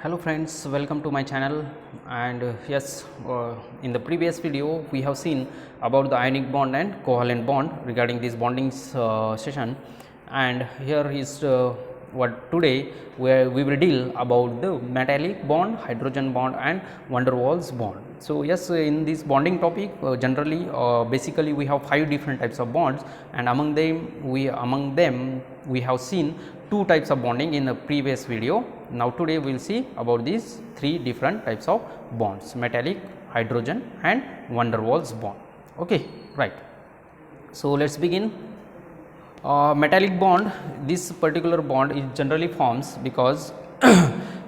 Hello friends, welcome to my channel. And yes, in the previous video we have seen about the ionic bond and covalent bond regarding this bonding session, and here is what today where we will deal about the metallic bond, hydrogen bond and van der Waals bond. So yes, in this bonding topic generally basically we have 5 different types of bonds, and among them we have seen 2 types of bonding in the previous video. Now today we will see about these 3 different types of bonds: metallic, hydrogen and van der Waals bond. Okay, right. So let's begin. Metallic bond, this particular bond is generally forms because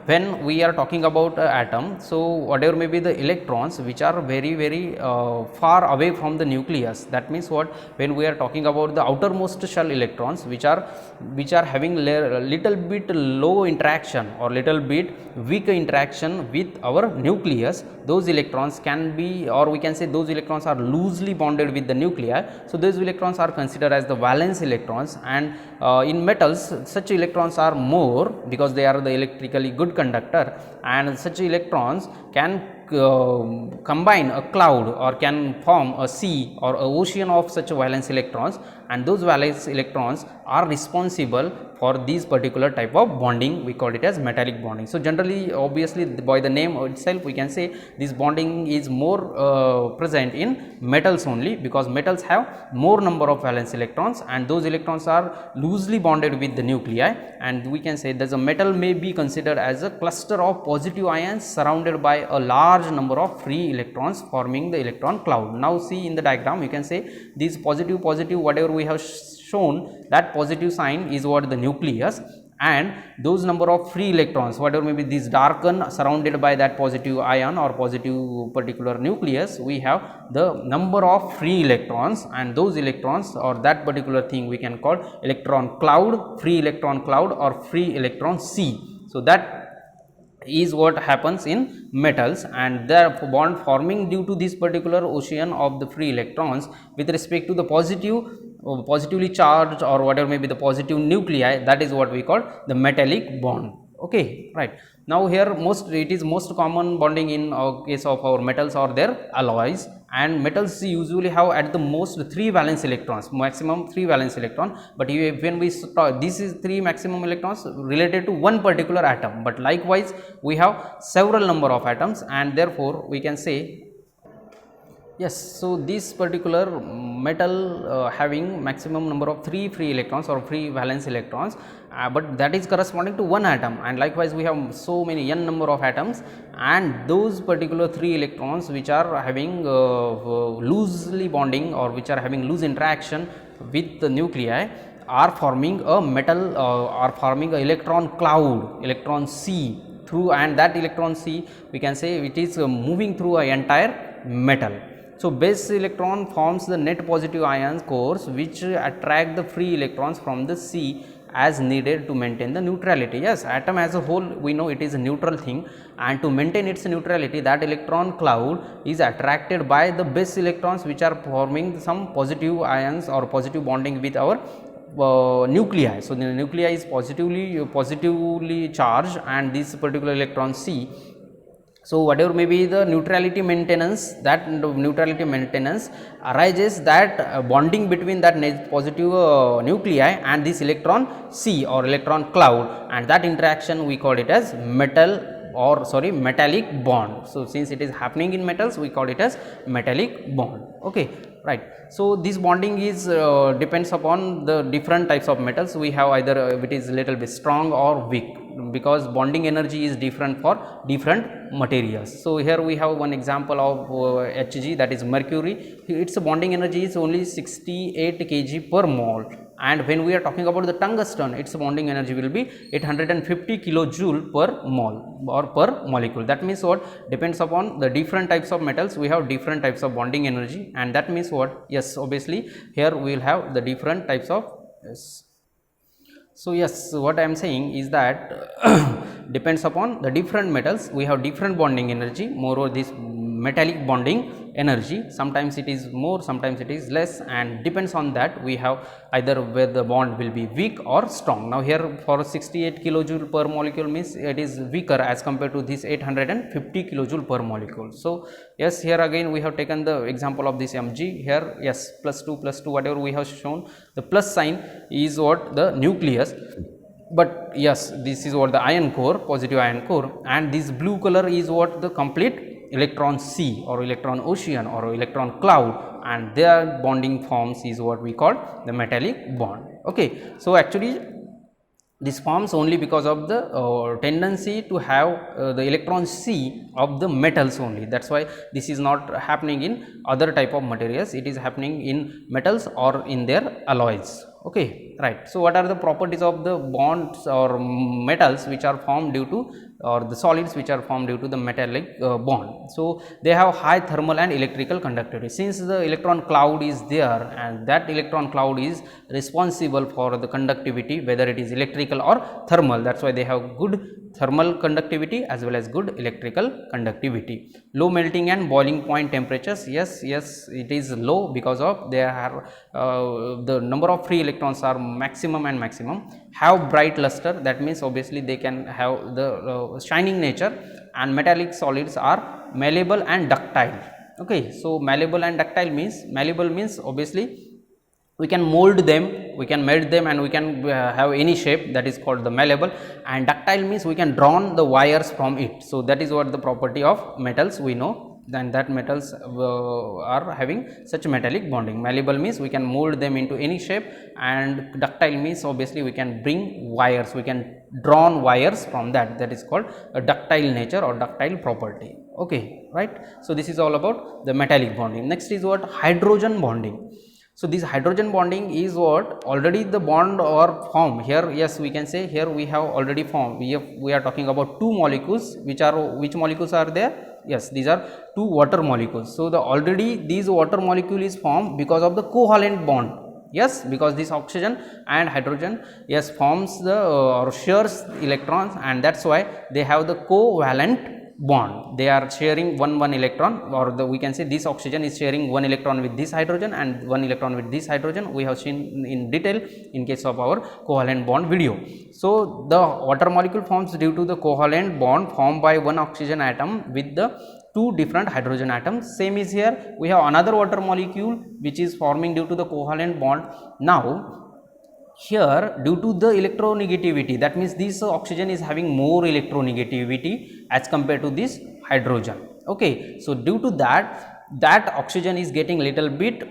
when we are talking about atom, so whatever may be the electrons which are very far away from the nucleus, that means what, when we are talking about the outermost shell electrons which are having little bit low interaction or little bit weak interaction with our nucleus, those electrons can be, or we can say those electrons are loosely bonded with the nuclei. So those electrons are considered as the valence electrons, and in metals such electrons are more because they are the electrically good conductor, and such electrons can combine a cloud or can form a sea or a ocean of such valence electrons, and those valence electrons are responsible for this particular type of bonding. We call it as metallic bonding. So generally, obviously by the name itself we can say this bonding is more present in metals only, because metals have more number of valence electrons and those electrons are loosely bonded with the nuclei, and we can say that a metal may be considered as a cluster of positive ions surrounded by a large number of free electrons forming the electron cloud. Now see in the diagram, you can say these positive whatever we have shown, that positive sign is what the nucleus, and those number of free electrons whatever may be these darken surrounded by that positive ion or positive particular nucleus, we have the number of free electrons, and those electrons or that particular thing we can call electron cloud, free electron cloud or free electron sea. So that is what happens in metals, and the bond forming due to this particular ocean of the free electrons with respect to the positively charged or whatever may be the positive nuclei, that is what we call the metallic bond. Okay, right. Now here it is most common bonding in case of our metals or their alloys, and metals usually have at the most 3 valence electrons, maximum 3 valence electron, but when we start, this is 3 maximum electrons related to one particular atom, but likewise we have several number of atoms, and therefore we can say yes. So this particular metal having maximum number of 3 free electrons or free valence electrons, but that is corresponding to one atom, and likewise we have so many n number of atoms, and those particular 3 electrons which are having loosely bonding or which are having loose interaction with the nuclei are forming a metal are forming a electron cloud, electron sea through, and that electron sea we can say it is moving through a entire metal. So base electron forms the net positive ion cores which attract the free electrons from the sea as needed to maintain the neutrality. Yes, atom as a whole we know it is a neutral thing, and to maintain its neutrality, that electron cloud is attracted by the base electrons which are forming some positive ions or positive bonding with our nuclei. So the nuclei is positively charged, and this particular electron C, so whatever may be the neutrality maintenance, that neutrality maintenance arises that bonding between that positive nuclei and this electron C or electron cloud, and that interaction we call it as metallic bond. So since it is happening in metals, we call it as metallic bond. Okay, right. So this bonding is depends upon the different types of metals. We have either it is little bit strong or weak, because bonding energy is different for different materials. So here we have one example of Hg, that is mercury. Its bonding energy is only 68 kg per mole, and when we are talking about the tungsten, its bonding energy will be 850 kilojoule per mole or per molecule. That means what, depends upon the different types of metals, we have different types of bonding energy, and that means what, yes, obviously here we will have the different types of yes. So yes, what I am saying is that depends upon the different metals, we have different bonding energy. Moreover, this metallic bonding energy. Sometimes it is more, sometimes it is less, and depends on that we have either whether the bond will be weak or strong. Now here for 68 kilojoule per molecule means it is weaker as compared to this 850 kilojoule per molecule. So yes, here again we have taken the example of this Mg. Here yes, plus 2 whatever we have shown, the plus sign is what the nucleus, but yes, this is what the ion core, positive ion core, and this blue color is what the complete electron sea or electron ocean or electron cloud, and their bonding forms is what we call the metallic bond. Okay, so actually this forms only because of the tendency to have the electron sea of the metals only. That's why this is not happening in other type of materials, it is happening in metals or in their alloys. Okay, right. So what are the properties of the bonds or metals which are formed due to, or the solids which are formed due to the metallic bond? So they have high thermal and electrical conductivity. Since the electron cloud is there, and that electron cloud is responsible for the conductivity, whether it is electrical or thermal, that's why they have good thermal conductivity as well as good electrical conductivity. Low melting and boiling point temperatures, yes, it is low because of they are the number of free electrons are maximum and maximum. Have bright luster, that means obviously they can have the shining nature, and metallic solids are malleable and ductile. Okay, so malleable and ductile means, malleable means obviously we can mold them, we can melt them, and we can have any shape, that is called the malleable, and ductile means we can draw the wires from it. So that is what the property of metals we know, then that metals are having such metallic bonding. Malleable means we can mold them into any shape, and ductile means obviously we can bring wires, we can draw wires from that, that is called a ductile nature or ductile property. Okay, right. So this is all about the metallic bonding. Next is what? Hydrogen bonding. So this hydrogen bonding is what already the bond or form here. Yes, we can say here we have already formed. We are talking about two molecules, which molecules are there? Yes, these are two water molecules. So the already these water molecule is formed because of the covalent bond. Yes, because this oxygen and hydrogen yes forms the or shares electrons, and that's why they have the covalent bond. They are sharing one electron, or we can say this oxygen is sharing one electron with this hydrogen and one electron with this hydrogen. We have seen in detail in case of our covalent bond video. So the water molecule forms due to the covalent bond formed by one oxygen atom with the two different hydrogen atoms. Same is here, we have another water molecule which is forming due to the covalent bond. Now here due to the electronegativity, that means this oxygen is having more electronegativity as compared to this hydrogen. Okay, so due to that, that oxygen is getting little bit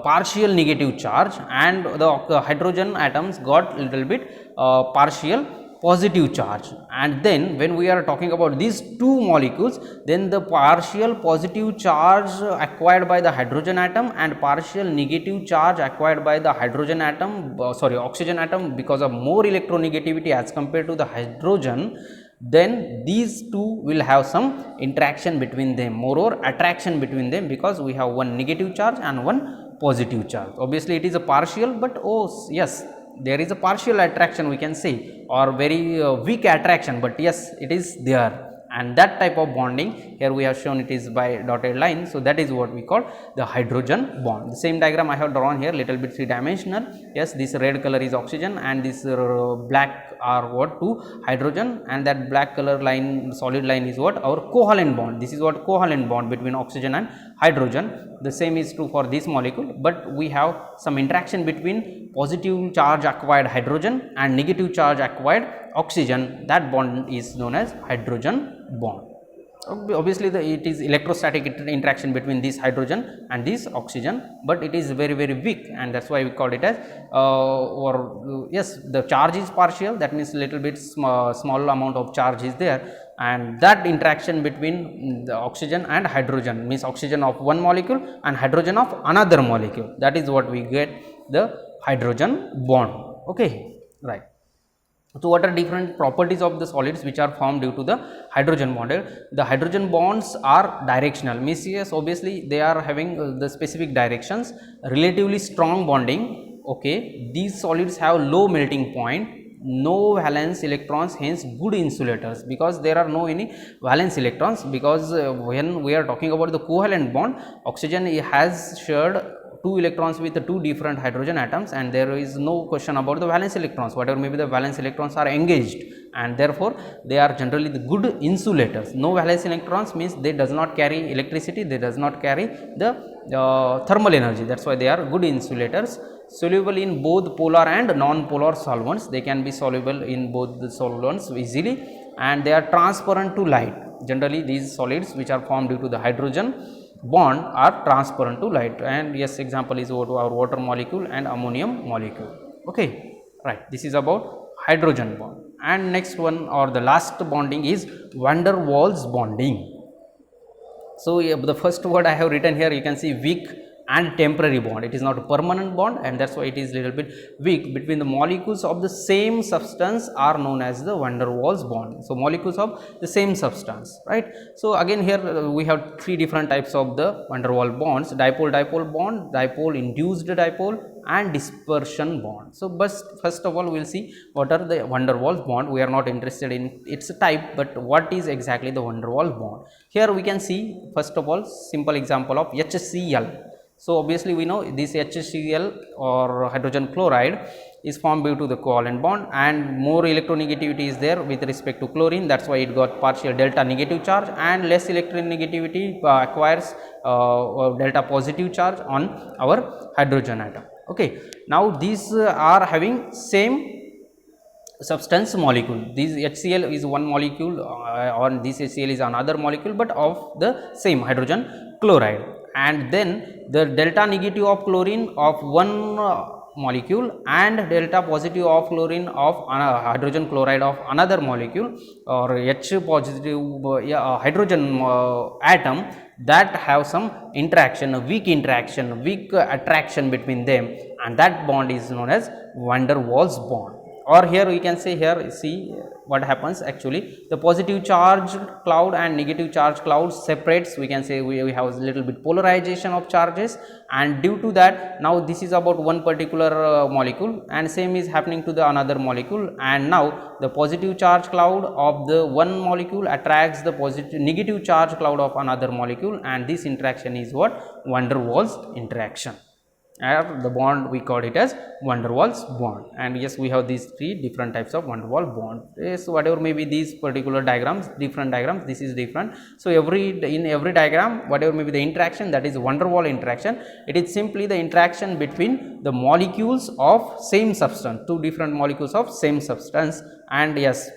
partial negative charge, and the hydrogen atoms got little bit partial positive charge. And then when we are talking about these two molecules, then the partial positive charge acquired by the hydrogen atom and partial negative charge acquired by the hydrogen atom, oxygen atom, because of more electronegativity as compared to the hydrogen, then these two will have some interaction between them, more attraction between them, because we have one negative charge and one positive charge. Obviously it is a partial, but oh yes, there is a partial attraction we can say, or very weak attraction, but yes, it is there. And that type of bonding here we have shown, it is by dotted line. So that is what we call the hydrogen bond. The same diagram I have drawn here, little bit three dimensional. Yes, this red color is oxygen, and this black are what? Two hydrogen, and that black color line, solid line, is what? Our covalent bond. This is what covalent bond between oxygen and hydrogen. The same is true for this molecule, but we have some interaction between positive charge acquired hydrogen and negative charge acquired oxygen. That bond is known as hydrogen bond. Obviously it is electrostatic interaction between this hydrogen and this oxygen, but it is very weak, and that's why we call it as yes, the charge is partial, that means little bit small amount of charge is there, and that interaction between the oxygen and hydrogen means oxygen of one molecule and hydrogen of another molecule, that is what we get the hydrogen bond. Okay, right. So what are different properties of the solids which are formed due to the hydrogen bond? The hydrogen bonds are directional, means yes, obviously they are having the specific directions. Relatively strong bonding. Okay, these solids have low melting point. no valence electrons, hence good insulators, because there are no any valence electrons, because when we are talking about the covalent bond, oxygen has shared two electrons with two different hydrogen atoms, and there is no question about the valence electrons. Whatever maybe the valence electrons are engaged, and therefore they are generally the good insulators. No valence electrons means they does not carry electricity, they does not carry the thermal energy, that's why they are good insulators. Soluble in both polar and non-polar solvents, they can be soluble in both the solvents easily, and they are transparent to light. Generally these solids which are formed due to the hydrogen bond are transparent to light, and yes, example is our water molecule and ammonium molecule. Okay, right, this is about hydrogen bond. And next one, or the last bonding, is van der Waals bonding. So the first word I have written here, you can see weak and temporary bond. It is not a permanent bond, and that's why it is little bit weak. Between the molecules of the same substance are known as the van der Waals bond. So molecules of the same substance, right? So again here we have three different types of the van der Waals bonds: dipole-dipole bond, dipole-induced dipole, and dispersion bond. So first of all we will see what are the van der Waals bond. We are not interested in its type, but what is exactly the van der Waals bond. Here we can see first of all simple example of HCl. So obviously we know this HCl or hydrogen chloride is formed due to the covalent bond, and more electronegativity is there with respect to chlorine, that's why it got partial delta negative charge, and less electronegativity acquires delta positive charge on our hydrogen atom. Okay, now these are having same substance molecule. This HCl is one molecule, or this HCl is another molecule, but of the same hydrogen chloride, and then the delta negative of chlorine of one molecule and delta positive of chlorine of hydrogen chloride of another molecule, or H positive hydrogen atom, that have some interaction, a weak interaction, weak attraction between them, and that bond is known as van der Waals bond. Or here we can say, here see what happens actually, the positive charge cloud and negative charge cloud separates. We can say we have a little bit polarization of charges, and due to that now this is about one particular molecule, and same is happening to the another molecule, and now the positive charge cloud of the one molecule attracts the positive negative charge cloud of another molecule, and this interaction is what van der Waals interaction. The bond we call it as van der Waals bond. And yes, we have these three different types of van der Waals bond. Yes, whatever may be these particular diagrams, different diagrams, this is different. So in every diagram, whatever may be the interaction, that is van der Waals interaction. It is simply the interaction between the molecules of same substance, two different molecules of same substance. And yes,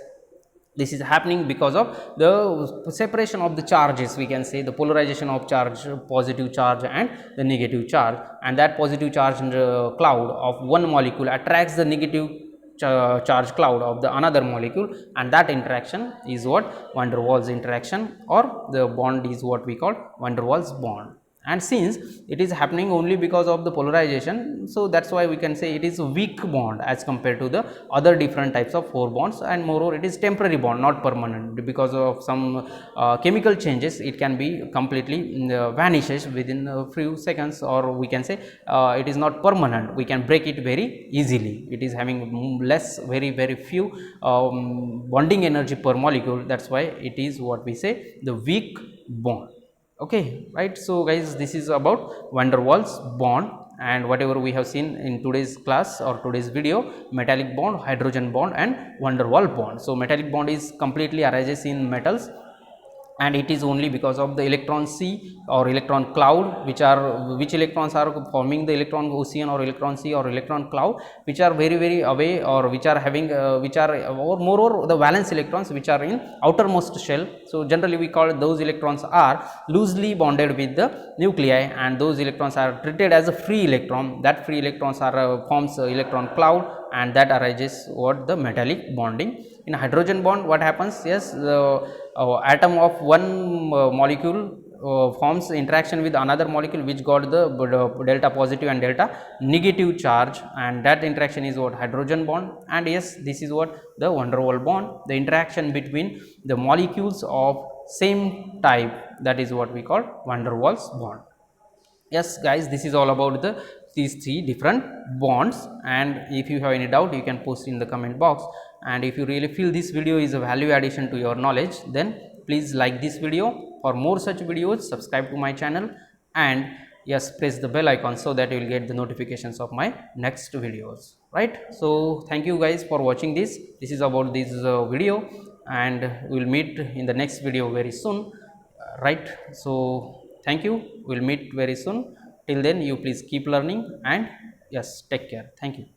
this is happening because of the separation of the charges. We can say the polarization of charge, positive charge and the negative charge, and that positive charge cloud of one molecule attracts the negative charge cloud of the another molecule, and that interaction is what van der Waals interaction, or the bond is what we call van der Waals bond. And since it is happening only because of the polarization, so that's why we can say it is a weak bond as compared to the other different types of 4 bonds, and moreover it is temporary bond, not permanent. Because of some chemical changes, it can be completely vanishes within a few seconds, or we can say it is not permanent, we can break it very easily. It is having less, very few bonding energy per molecule, that's why it is what we say the weak bond. Okay, right. So guys, this is about van der Waals bond, and whatever we have seen in today's class or today's video, metallic bond, hydrogen bond and van der Waals bond. So metallic bond is completely arises in metals, and it is only because of the electron sea or electron cloud, which electrons are forming the electron ocean or electron sea or electron cloud, which are very away, or which are having or moreover the valence electrons which are in outermost shell. So generally we call those electrons are loosely bonded with the nuclei, and those electrons are treated as a free electron. That free electrons are forms electron cloud, and that arises what the metallic bonding. In hydrogen bond, what happens? Yes, the atom of one molecule forms interaction with another molecule which got the delta positive and delta negative charge, and that interaction is what hydrogen bond. And yes, this is what the van der Waals bond, the interaction between the molecules of same type, that is what we call van der Waals bond. Yes guys, this is all about the these three different bonds. And if you have any doubt, you can post in the comment box. And if you really feel this video is a value addition to your knowledge, then please like this video. For more such videos, subscribe to my channel, and yes, press the bell icon so that you will get the notifications of my next videos, right? So thank you guys for watching this. This is about this video, and we will meet in the next video very soon, right? So thank you, we will meet very soon. Till then, you please keep learning, and yes, take care. Thank you.